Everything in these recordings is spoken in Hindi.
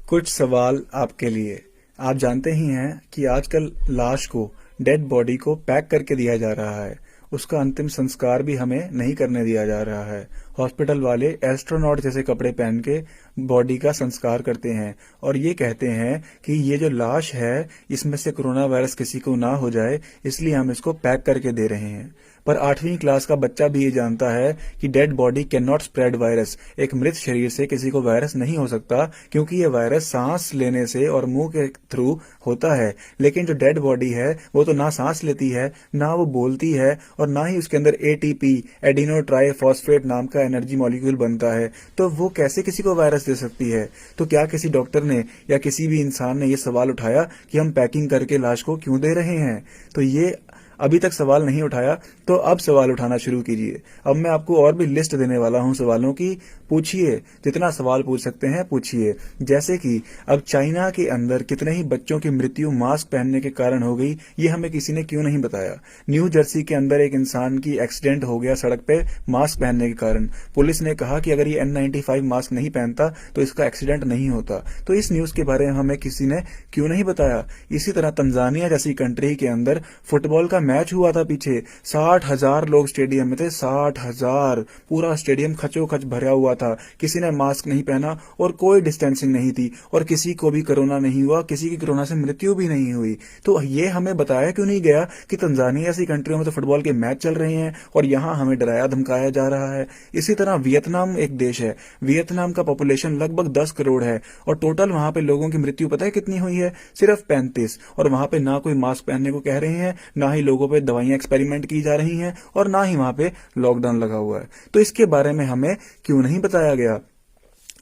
कुछ सवाल आपके लिए। आप जानते ही हैं कि आजकल लाश को, डेड बॉडी को पैक करके दिया जा रहा है। उसका अंतिम संस्कार भी हमें नहीं करने दिया जा रहा है। हॉस्पिटल वाले एस्ट्रोनॉट जैसे कपड़े पहन के बॉडी का संस्कार करते हैं और ये कहते हैं कि ये जो लाश है इसमें से कोरोना वायरस किसी को ना हो जाए, इसलिए हम इसको पैक करके दे रहे हैं। पर 8वीं क्लास का बच्चा भी ये जानता है कि dead body can not spread virus. एक मृत शरीर से किसी को वायरस नहीं हो सकता, क्योंकि ये वायरस सांस लेने से और मुंह के थ्रू होता है। लेकिन जो डेड बॉडी है वो तो ना सांस लेती है, ना वो बोलती है, और ना ही उसके अंदर एटीपी, एडिनो ट्राइफॉस्फेट नाम का एनर्जी मॉलिक्यूल बनता है। तो वो कैसे किसी को वायरस दे सकती है? तो क्या किसी डॉक्टर ने या किसी भी इंसान ने ये सवाल उठाया कि हम पैकिंग करके लाश को क्यों दे रहे हैं? तो ये अभी तक सवाल नहीं उठाया, तो अब सवाल उठाना शुरू कीजिए। अब मैं आपको और भी लिस्ट देने वाला हूं सवालों की। पूछिए, जितना सवाल पूछ सकते हैं पूछिए। जैसे कि अब चाइना के अंदर कितने ही बच्चों की मृत्यु मास्क पहनने के कारण हो गई, ये हमें किसी ने क्यों नहीं बताया? न्यू जर्सी के अंदर एक इंसान की एक्सीडेंट हो गया सड़क पे मास्क पहनने के कारण। पुलिस ने कहा कि अगर ये N95 मास्क नहीं पहनता तो इसका एक्सीडेंट नहीं होता। तो इस न्यूज के बारे में हमें किसी ने क्यों नहीं बताया? इसी तरह तंजानिया जैसी कंट्री के अंदर फुटबॉल का मैच हुआ था पीछे, 60,000 लोग स्टेडियम में थे, 60,000। पूरा स्टेडियम खचोखच भरा हुआ था। किसी ने मास्क नहीं पहना और कोई डिस्टेंसिंग नहीं थी और किसी को भी कोरोना नहीं हुआ, किसी की कोरोना से मृत्यु भी नहीं हुई। तो ये हमें बताया क्यों नहीं गया कि तंजानिया जैसी कंट्रियों में तो फुटबॉल के मैच चल रहे हैं और यहां हमें डराया धमकाया जा रहा है। इसी तरह वियतनाम एक देश है। वियतनाम का पॉपुलेशन लगभग 10 करोड़ है और टोटल वहां पे लोगों की मृत्यु पता है कितनी हुई है? सिर्फ 35। और वहां पे ना कोई मास्क पहनने को कह रहे हैं, ना ही लोगों पे दवाइयां एक्सपेरिमेंट की जा रही हैं, और ना ही वहां पे लॉकडाउन लगा हुआ है। तो इसके बारे में हमें क्यों नहीं बताया गया?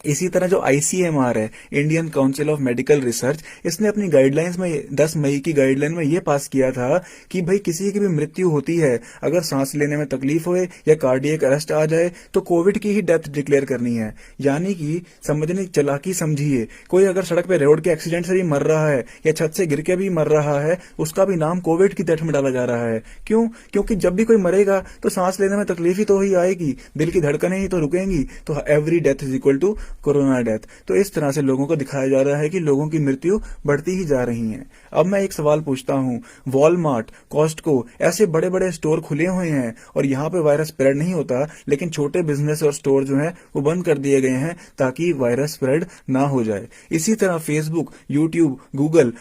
इसी तरह जो ICMR है, Indian council of medical research, इसने अपनी गाइडलाइंस में 10 मई की गाइडलाइन में यह पास किया था कि भाई किसी की भी मृत्यु होती है, अगर सांस लेने में तकलीफ होए या कार्डियक अरेस्ट आ जाए तो कोविड की ही डेथ डिक्लेयर करनी है। यानी कि समझने चालाकी समझिए, कोई अगर सड़क पे रोड के एक्सीडेंट से भी मर रहा है या छत से गिर के भी मर रहा है, उसका भी नाम कोविड की डेथ में डाला जा रहा है। क्यों? क्योंकि जब भी कोई मरेगा तो सांस लेने में तकलीफ ही तो ही आएगी, दिल की धड़कनें ही तो रुकेंगी। तो every death is equal to corona death. तो इस तरह से लोगों को दिखाया जा रहा है कि लोगों की मृत्यु बढ़ती ही जा रही है। अब मैं एक सवाल पूछता हूं, वॉलमार्ट, कॉस्टको, ऐसे बड़े बड़े स्टोर खुले हुए हैं और यहाँ पे वायरस स्प्रेड नहीं होता, लेकिन छोटे बिजनेस और स्टोर जो है वो बंद कर दिए गए हैं ताकि वायरस स्प्रेड ना हो जाए। इसी तरह फेसबुक, यूट्यूब, गूगल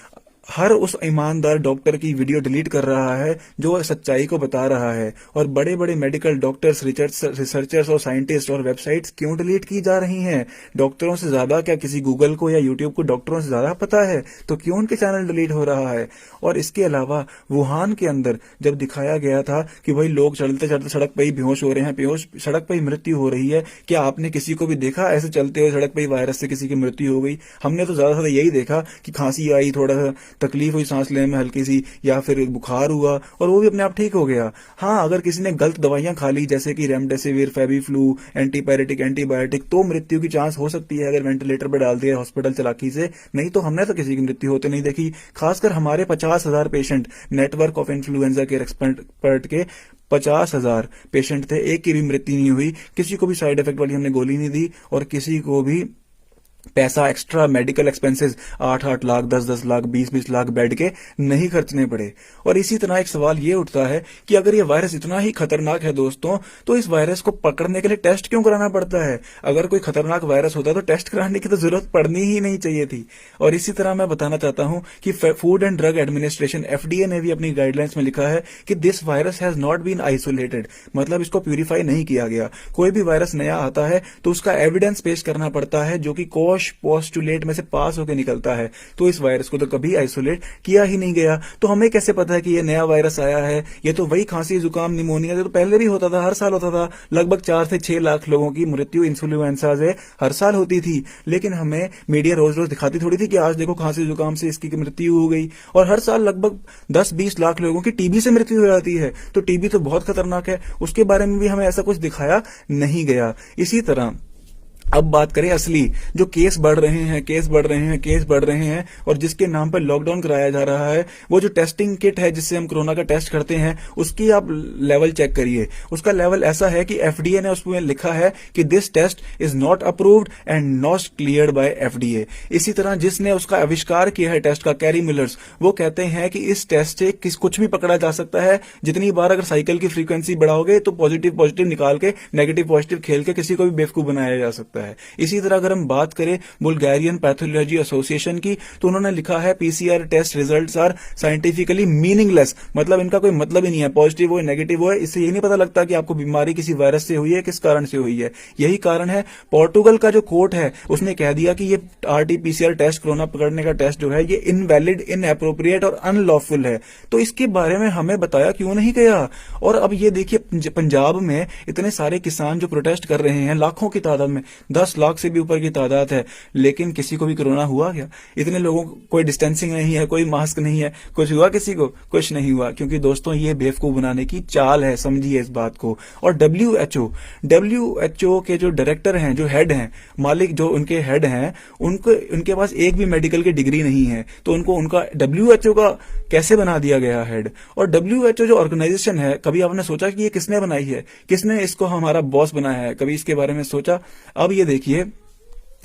हर उस ईमानदार डॉक्टर की वीडियो डिलीट कर रहा है जो सच्चाई को बता रहा है। और बड़े बड़े मेडिकल डॉक्टर्स, रिसर्चर्स और साइंटिस्ट और वेबसाइट्स क्यों डिलीट की जा रही हैं? डॉक्टरों से ज्यादा क्या किसी गूगल को या यूट्यूब को डॉक्टरों से ज्यादा पता है? तो क्यों उनके चैनल डिलीट हो रहा है? और इसके अलावा वुहान के अंदर जब दिखाया गया था कि भाई लोग चलते चलते सड़क पर ही बेहोश हो रहे हैं, बेहोश सड़क पर ही मृत्यु हो रही है, क्या आपने किसी को भी देखा ऐसे चलते हुए सड़क पर ही वायरस से किसी की मृत्यु हो गई? हमने तो ज्यादा यही देखा कि खांसी आई, थोड़ा सा तकलीफ हुई सांस लेने में हल्की सी, या फिर बुखार हुआ और वो भी अपने आप ठीक हो गया। हाँ, अगर किसी ने गलत दवाइयां खा ली जैसे कि रेमडेसिविर, फेबीफ्लू, एंटीबायोटिक, तो मृत्यु की चांस हो सकती है अगर वेंटिलेटर पर डाल दिया हॉस्पिटल चालाकी से। नहीं तो हमने तो किसी की मृत्यु होते नहीं देखी। खासकर हमारे 50,000 पेशेंट, नेटवर्क ऑफ इन्फ्लुएंजा के एक्सपर्ट के 50,000 पेशेंट थे, एक की भी मृत्यु नहीं हुई। किसी को भी साइड इफेक्ट वाली हमने गोली नहीं दी और किसी को भी पैसा extra medical expenses 8-8 lakh, 10-10 lakh, 20-20 lakh bed के नहीं खर्चने पड़े। और इसी तरह एक सवाल ये उठता है कि अगर ये वायरस इतना ही खतरनाक है दोस्तों, तो इस वायरस को पकड़ने के लिए टेस्ट क्यों कराना पड़ता है? अगर कोई खतरनाक वायरस होता तो टेस्ट कराने की तो जरूरत पड़नी ही नहीं चाहिए थी। और इसी तरह मैं बताना चाहता हूं कि food and drug administration FDA ने भी अपनी गाइडलाइंस में लिखा है कि this virus has not been isolated, मतलब इसको प्यूरिफाई नहीं किया गया। कोई भी वायरस नया आता है तो उसका एविडेंस पेश करना पड़ता है जो कि पोस्टुलेट में से पास होकर निकलता है। तो इस वायरस को तो कभी आइसोलेट किया ही नहीं गया। तो हमें कैसे पता है कि ये नया वायरस आया है? ये तो वही खांसी, जुकाम, निमोनिया जो तो पहले भी होता था, हर साल होता था। लगभग 4 से 6 लाख लोगों की मृत्यु इन्फ्लुएंजा से हर साल होती थी, लेकिन हमें मीडिया रोज रोज दिखाती थोड़ी थी कि आज देखो खांसी जुकाम से इसकी मृत्यु हो गई। और हर साल लगभग 10-20 लाख लोगों की टीबी से मृत्यु हो जाती है। तो टीबी तो बहुत खतरनाक है, उसके बारे में भी हमें ऐसा कुछ दिखाया नहीं गया। इसी तरह अब बात करें असली, जो केस बढ़ रहे हैं, केस बढ़ रहे हैं, केस बढ़ रहे हैं, और जिसके नाम पर लॉकडाउन कराया जा रहा है, वो जो टेस्टिंग किट है जिससे हम कोरोना का टेस्ट करते हैं, उसकी आप लेवल चेक करिए। उसका लेवल ऐसा है कि एफडीए ने उसमें लिखा है कि this test is not approved and not cleared by FDA. इसी तरह जिसने उसका आविष्कार किया है टेस्ट का, कैरी मिलर्स, वो कहते हैं कि इस टेस्ट से कुछ भी पकड़ा जा सकता है। जितनी बार अगर साइकिल की फ्रीक्वेंसी बढ़ाओगे तो पॉजिटिव पॉजिटिव निकाल के नेगेटिव पॉजिटिव खेल के किसी को भी बेवकूफ बनाया जा सकता है। इसी तरह अगर हम बात करें बुल्गारियन पैथोलॉजी एसोसिएशन की, तो उन्होंने लिखा है PCR test results are scientifically meaningless, मतलब इनका कोई मतलब ही नहीं है, पॉजिटिव हो नेगेटिव हो, इससे ये नहीं पता लगता कि आपको बीमारी किसी वायरस से हुई है, किस कारण से हुई है। यही कारण है पोर्टुगल का जो कोर्ट है उसने कह दिया कि ये आरटीपीसीआर टेस्ट, कोरोना पकड़ने का टेस्ट जो है, ये इनवैलिड, इनएप्रोप्रिएट और अनलॉफुल है। तो इसके बारे में हमें बताया क्यों नहीं गया। और अब ये देखिए पंजाब में इतने सारे किसान जो प्रोटेस्ट कर रहे हैं, लाखों की तादाद में, 10 लाख से भी ऊपर की तादाद है, लेकिन किसी को भी कोरोना हुआ क्या? इतने लोगों को कोई डिस्टेंसिंग नहीं है, कोई मास्क नहीं है, कुछ हुआ किसी को? कुछ नहीं हुआ, क्योंकि दोस्तों ये बेवकूफ बनाने की चाल है, समझिए इस बात को। और डब्ल्यूएचओ के जो डायरेक्टर हैं, जो हेड हैं, मालिक जो उनके हेड हैं, उनके पास एक भी मेडिकल की डिग्री नहीं है, तो उनको उनका डब्ल्यूएचओ का कैसे बना दिया गया हेड? और डब्ल्यूएचओ जो ऑर्गेनाइजेशन है, कभी आपने सोचा कि ये किसने बनाई है, किसने इसको हमारा बॉस बनाया है? कभी इसके बारे में सोचा? अब ये देखिए,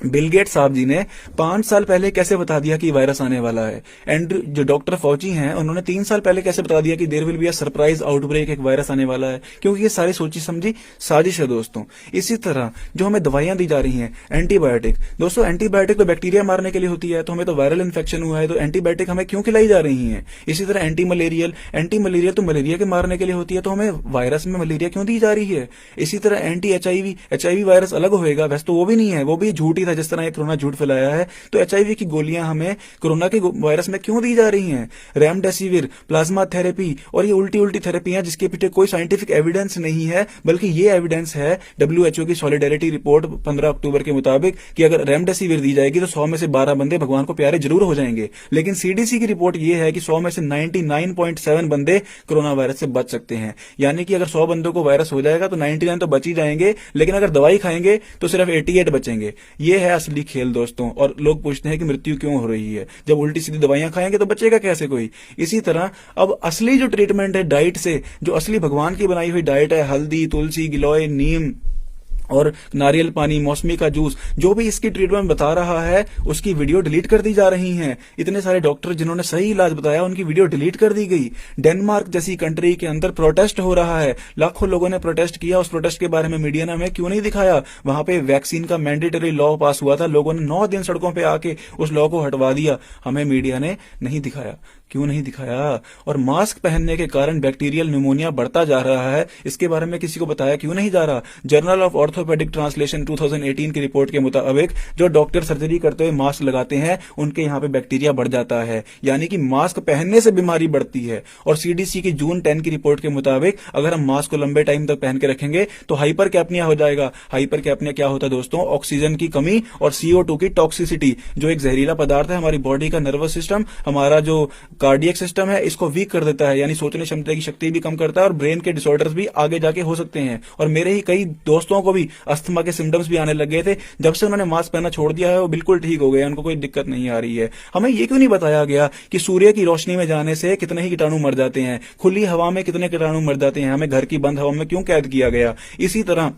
बिल गेट्स साहब जी ने 5 साल पहले कैसे बता दिया कि वायरस आने वाला है। एंड्रू जो डॉक्टर फौजी हैं, उन्होंने 3 साल पहले कैसे बता दिया कि there will be a surprise outbreak, एक वायरस आने वाला है, क्योंकि ये सारी सोची समझी साजिश है दोस्तों। इसी तरह जो हमें दवाइयां दी जा रही हैं, एंटीबायोटिक, दोस्तों एंटीबायोटिक तो बैक्टीरिया मारने के लिए होती है, तो हमें तो वायरल इन्फेक्शन हुआ है तो एंटीबायोटिक हमें क्यों खिलाई जा रही है? इसी तरह एंटी मलेरियल तो मलेरिया के मारने के लिए होती है, तो हमें वायरस में मलेरिया क्यों दी जा रही है? इसी तरह एंटी एचआईवी वायरस अलग होएगा, वैसे तो वो भी नहीं है, वो भी झूठी था, जिस तरह ये कोरोना झूठ फैलाया है। तो एचआईवी की गोलियां हमें कोरोना के वायरस में क्यों दी जा रही हैं? रेमडेसिविर, प्लाज्मा थेरेपी और ये उल्टी उल्टी थेरेपियां जिसके पीछे कोई साइंटिफिक एविडेंस नहीं है, बल्कि ये एविडेंस है डब्ल्यूएचओ की सॉलिडेरिटी रिपोर्ट 15 अक्टूबर के मुताबिक कि अगर रेमडेसिविर दी जाएगी तो 100 में से 12 बंदे भगवान को प्यारे जरूर हो जाएंगे। लेकिन सीडीसी की रिपोर्ट ये है कि 100 में से 99.7 बंदे कोरोना वायरस से बच सकते हैं। यानी कि अगर 100 बंदों को वायरस हो जाएगा तो 99 तो बच ही जाएंगे, लेकिन अगर दवाई खाएंगे तो सिर्फ 88 बचेंगे। ये है असली खेल दोस्तों। और लोग पूछते हैं कि मृत्यु क्यों हो रही है, जब उल्टी सीधी दवाइयां खाएंगे तो बचेगा कैसे कोई? इसी तरह अब असली जो ट्रीटमेंट है डाइट से, जो असली भगवान की बनाई हुई डाइट है, हल्दी, तुलसी, गिलोय, नीम और नारियल पानी, मौसमी का जूस, जो भी इसकी ट्रीटमेंट बता रहा है उसकी वीडियो डिलीट कर दी जा रही हैं। इतने सारे डॉक्टर जिन्होंने सही इलाज बताया उनकी वीडियो डिलीट कर दी गई। डेनमार्क जैसी कंट्री के अंदर प्रोटेस्ट हो रहा है, लाखों लोगों ने प्रोटेस्ट किया, उस प्रोटेस्ट के बारे में मीडिया ने हमें क्यों नहीं दिखाया? वहां पे वैक्सीन का मैंडेटरी लॉ पास हुआ था, लोगों ने 9 दिन सड़कों पर आके उस लॉ को हटवा दिया, हमें मीडिया ने नहीं दिखाया। क्यों नहीं दिखाया? और मास्क पहनने के कारण बैक्टीरियल न्यूमोनिया बढ़ता जा रहा है, इसके बारे में किसी को बताया क्यों नहीं जा रहा? जर्नल ऑफ ऑर्थोपेडिक ट्रांसलेशन 2018 की रिपोर्ट के मुताबिक जो डॉक्टर सर्जरी करते हुए मास्क लगाते हैं उनके यहाँ पे बैक्टीरिया बढ़ जाता है, यानी कि मास्क पहनने से बीमारी बढ़ती है। और सीडीसी की जून 10 की रिपोर्ट के मुताबिक अगर हम मास्क को लंबे टाइम तक पहन के रखेंगे तो हाइपर कैप्निया हो जाएगा। हाइपर कैप्निया क्या होता है दोस्तों? ऑक्सीजन की कमी और CO2 की टॉक्सिसिटी, जो एक जहरीला पदार्थ है, हमारी बॉडी का नर्वस सिस्टम, हमारा जो कार्डियक सिस्टम है, इसको वीक कर देता है, यानी सोचने क्षमता की शक्ति भी कम करता है और ब्रेन के डिसऑर्डर्स भी आगे जाके हो सकते हैं। और मेरे ही कई दोस्तों को भी अस्थमा के सिम्टम्स भी आने लग गए थे, जब से उन्होंने मास्क पहनना छोड़ दिया है वो बिल्कुल ठीक हो गए, उनको कोई दिक्कत नहीं आ रही है। हमें ये क्यों नहीं बताया गया कि सूर्य की रोशनी में जाने से कितने ही कीटाणु मर जाते हैं, खुली हवा में कितने कीटाणु मर जाते हैं, हमें घर की बंद हवा में क्यों कैद किया गया? इसी तरह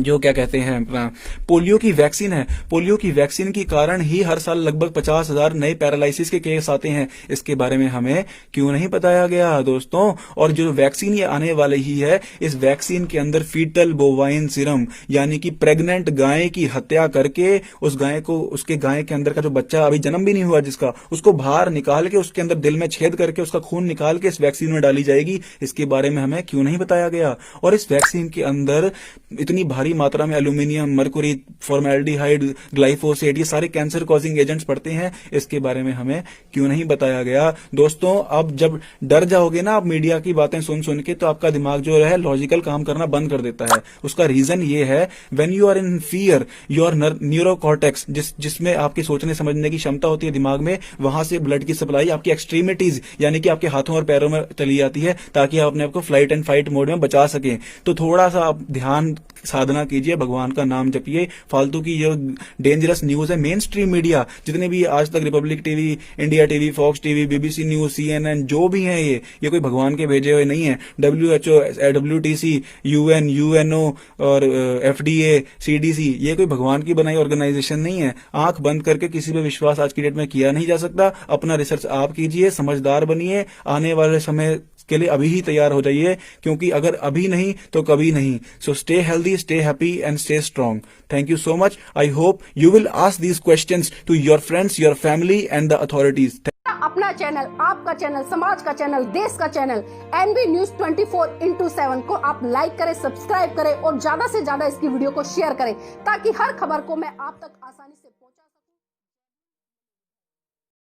जो क्या कहते हैं अपना पोलियो की वैक्सीन है, पोलियो की वैक्सीन के कारण ही हर साल लगभग 50,000 नए पैरालिसिस के केस आते हैं, इसके बारे में हमें क्यों नहीं बताया गया दोस्तों? और जो वैक्सीन ये आने वाली ही है, इस वैक्सीन के अंदर फीटल बोवाइन सीरम, यानी कि प्रेग्नेंट गाय की हत्या करके उस गाय को, उसके गाय के अंदर का जो बच्चा अभी जन्म भी नहीं हुआ जिसका, उसको बाहर निकाल के उसके अंदर दिल में छेद करके उसका खून निकाल के इस वैक्सीन में डाली जाएगी, इसके बारे में हमें क्यों नहीं बताया गया? और इस वैक्सीन के अंदर इतनी भारी मात्रा में एल्यूमिनियम, मरकुरी, फॉर्मेल्डिहाइड, ग्लाइफोसेट, ये सारे कैंसर कॉजिंग एजेंट्स पड़ते हैं, इसके बारे में हमें क्यों नहीं बताया गया? दोस्तों अब जब डर जाओगे ना आप मीडिया की बातें सुन सुन के, तो आपका दिमाग जो है लॉजिकल काम करना बंद कर देता है। उसका रीजन ये है, when you are in fear, your neurocortex, जिसमें आपकी सोचने समझने की क्षमता होती है दिमाग में, वहां से ब्लड की सप्लाई आपकी एक्सट्रीमिटीज यानी कि आपके हाथों और पैरों में चली जाती है, ताकि आप अपने आप को फ्लाइट एंड फाइट मोड में बचा सकें। तो थोड़ा सा आप ध्यान साधना साधना कीजिए, भगवान का नाम जपिए। फालतू की जो डेंजरस न्यूज है, मेन स्ट्रीम मीडिया जितने भी आज तक, Republic TV, India TV, Fox TV, BBC News, CNN, जो भी हैं ये कोई भगवान के भेजे हुए नहीं है। WHO, WTC, UN, UNO और FDA, CDC, ये कोई भगवान की बनाई ऑर्गेनाइजेशन नहीं है। आंख बंद करके किसी पे विश्वास आज की डेट में किया नहीं जा सकता। अपना रिसर्च आप कीजिए, समझदार बनिए, आने वाले समय के लिए अभी ही तैयार हो जाइए, क्योंकि अगर अभी नहीं तो कभी नहीं। So stay healthy, stay happy and stay strong. Thank you so much. I hope you will ask these questions to your friends, your family and the authorities. अपना चैनल, आपका चैनल, समाज का चैनल, देश का चैनल NV News 24/7 को आप लाइक करें, सब्सक्राइब करें और ज्यादा से ज्यादा इसकी वीडियो को शेयर करें, ताकि हर खबर को मैं आप तक आसानी से